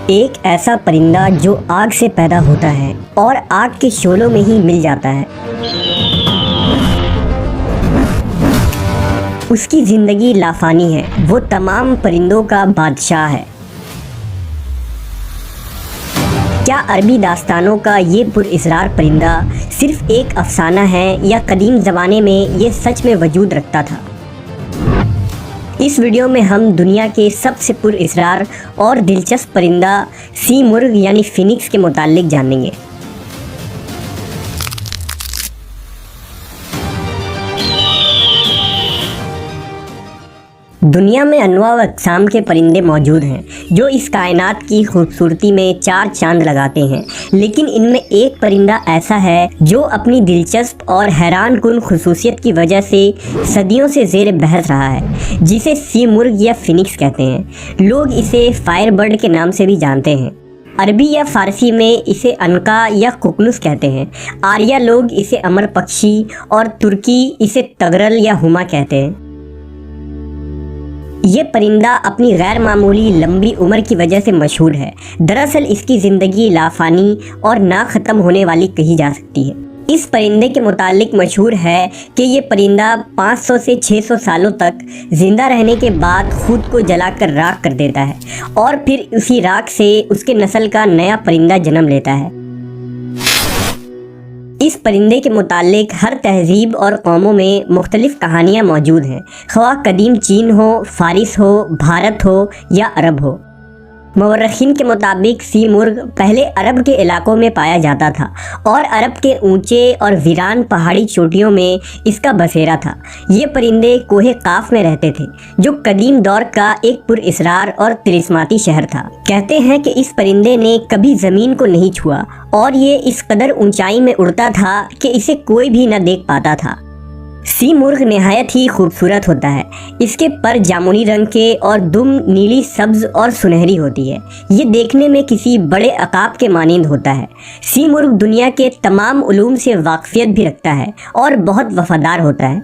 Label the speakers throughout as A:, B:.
A: ایک ایسا پرندہ جو آگ سے پیدا ہوتا ہے اور آگ کے شعلوں میں ہی مل جاتا ہے۔ اس کی زندگی لافانی ہے، وہ تمام پرندوں کا بادشاہ ہے۔ کیا عربی داستانوں کا یہ پراسرار پرندہ صرف ایک افسانہ ہے یا قدیم زمانے میں یہ سچ میں وجود رکھتا تھا؟ اس ویڈیو میں ہم دنیا کے سب سے پراسرار اور دلچسپ پرندہ سی مرغ یعنی فینکس کے متعلق جانیں گے۔ دنیا میں انواع و اقسام کے پرندے موجود ہیں جو اس کائنات کی خوبصورتی میں چار چاند لگاتے ہیں، لیکن ان میں ایک پرندہ ایسا ہے جو اپنی دلچسپ اور حیران کن خصوصیت کی وجہ سے صدیوں سے زیر بحث رہا ہے، جسے سی مرغ یا فینکس کہتے ہیں۔ لوگ اسے فائر برڈ کے نام سے بھی جانتے ہیں۔ عربی یا فارسی میں اسے عنقا یا ققنس کہتے ہیں، آریہ لوگ اسے امر پکشی اور ترکی اسے تغرل یا ہما کہتے ہیں۔ یہ پرندہ اپنی غیر معمولی لمبی عمر کی وجہ سے مشہور ہے۔ دراصل اس کی زندگی لافانی اور نہ ختم ہونے والی کہی جا سکتی ہے۔ اس پرندے کے متعلق مشہور ہے کہ یہ پرندہ 500 سے 600 سالوں تک زندہ رہنے کے بعد خود کو جلا کر راکھ کر دیتا ہے اور پھر اسی راکھ سے اس کے نسل کا نیا پرندہ جنم لیتا ہے۔ اس پرندے کے متعلق ہر تہذیب اور قوموں میں مختلف کہانیاں موجود ہیں، خواہ قدیم چین ہو، فارس ہو، بھارت ہو یا عرب ہو۔ مورخین کے مطابق سی مرغ پہلے عرب کے علاقوں میں پایا جاتا تھا اور عرب کے اونچے اور ویران پہاڑی چوٹیوں میں اس کا بسیرا تھا۔ یہ پرندے کوہ قاف میں رہتے تھے جو قدیم دور کا ایک پراسرار اور طلسماتی شہر تھا۔ کہتے ہیں کہ اس پرندے نے کبھی زمین کو نہیں چھوا اور یہ اس قدر اونچائی میں اڑتا تھا کہ اسے کوئی بھی نہ دیکھ پاتا تھا۔ سی مرغ نہایت ہی خوبصورت ہوتا ہے۔ اس کے پر جامنی رنگ کے اور دم نیلی سبز اور سنہری ہوتی ہے۔ یہ دیکھنے میں کسی بڑے عقاب کے مانند ہوتا ہے۔ سی مرغ دنیا کے تمام علوم سے واقفیت بھی رکھتا ہے اور بہت وفادار ہوتا ہے۔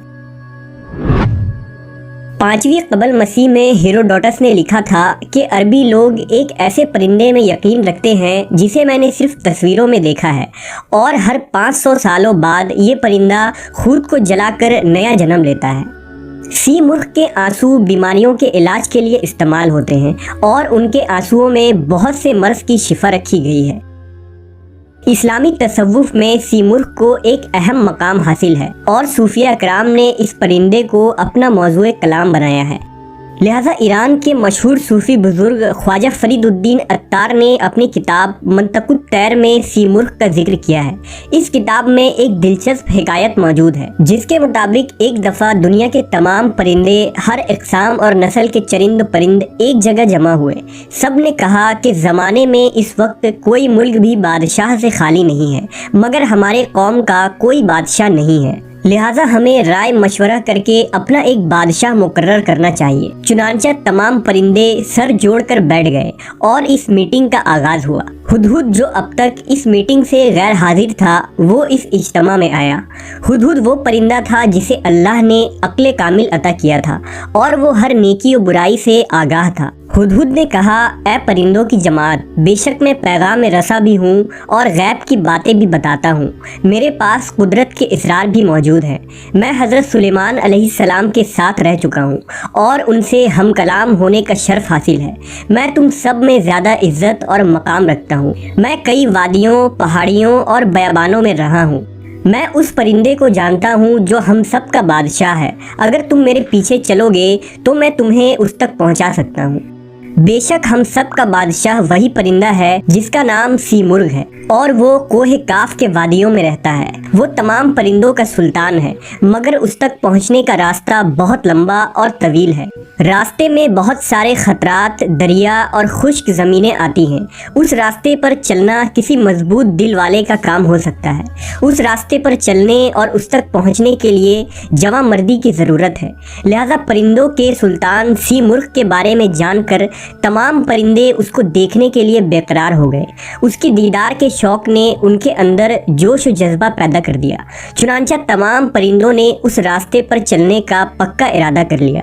A: 5ویں قبل مسیح میں ہیروڈوٹس نے لکھا تھا کہ عربی لوگ ایک ایسے پرندے میں یقین رکھتے ہیں جسے میں نے صرف تصویروں میں دیکھا ہے، اور ہر 500 سالوں بعد یہ پرندہ خود کو جلا کر نیا جنم لیتا ہے۔ سی مرغ کے آنسو بیماریوں کے علاج کے لیے استعمال ہوتے ہیں اور ان کے آنسوؤں میں بہت سے مرض کی شفا رکھی گئی ہے۔ اسلامی تصوف میں سی مرغ کو ایک اہم مقام حاصل ہے اور صوفیہ اکرام نے اس پرندے کو اپنا موضوع کلام بنایا ہے۔ لہٰذا ایران کے مشہور صوفی بزرگ خواجہ فرید الدین عطار نے اپنی کتاب منطق الطیر میں سی مرغ کا ذکر کیا ہے۔ اس کتاب میں ایک دلچسپ حکایت موجود ہے جس کے مطابق ایک دفعہ دنیا کے تمام پرندے، ہر اقسام اور نسل کے چرند پرند ایک جگہ جمع ہوئے۔ سب نے کہا کہ زمانے میں اس وقت کوئی ملک بھی بادشاہ سے خالی نہیں ہے، مگر ہمارے قوم کا کوئی بادشاہ نہیں ہے، لہٰذا ہمیں رائے مشورہ کر کے اپنا ایک بادشاہ مقرر کرنا چاہیے۔ چنانچہ تمام پرندے سر جوڑ کر بیٹھ گئے اور اس میٹنگ کا آغاز ہوا۔ ہدہد جو اب تک اس میٹنگ سے غیر حاضر تھا وہ اس اجتماع میں آیا۔ ہدہد وہ پرندہ تھا جسے اللہ نے عقل کامل عطا کیا تھا اور وہ ہر نیکی و برائی سے آگاہ تھا۔ ہدہد نے کہا، اے پرندوں کی جماعت، بے شک میں پیغام رساں بھی ہوں اور غیب کی باتیں بھی بتاتا ہوں۔ میرے پاس قدرت کے اسرار بھی موجود ہیں۔ میں حضرت سلیمان علیہ السلام کے ساتھ رہ چکا ہوں اور ان سے ہم کلام ہونے کا شرف حاصل ہے۔ میں تم سب میں زیادہ عزت اور مقام رکھتا ہوں۔ میں کئی وادیوں، پہاڑیوں اور بیابانوں میں رہا ہوں۔ میں اس پرندے کو جانتا ہوں جو ہم سب کا بادشاہ ہے۔ اگر تم میرے پیچھے چلو گے تو میں تمہیں اس تک پہنچا سکتا ہوں۔ بے شک ہم سب کا بادشاہ وہی پرندہ ہے جس کا نام سی مرغ ہے اور وہ کوہ کاف کے وادیوں میں رہتا ہے۔ وہ تمام پرندوں کا سلطان ہے، مگر اس تک پہنچنے کا راستہ بہت لمبا اور طویل ہے۔ راستے میں بہت سارے خطرات، دریا اور خشک زمینیں آتی ہیں۔ اس راستے پر چلنا کسی مضبوط دل والے کا کام ہو سکتا ہے۔ اس راستے پر چلنے اور اس تک پہنچنے کے لیے جواں مردی کی ضرورت ہے۔ لہذا پرندوں کے سلطان سی مرغ کے بارے میں جان کر تمام پرندے اس کو دیکھنے کے لیے بے قرار ہو گئے۔ اس کی دیدار کے شوق نے ان کے اندر جوش و جذبہ پیدا کر دیا۔ چنانچہ تمام پرندوں نے اس راستے پر چلنے کا پکا ارادہ کر لیا۔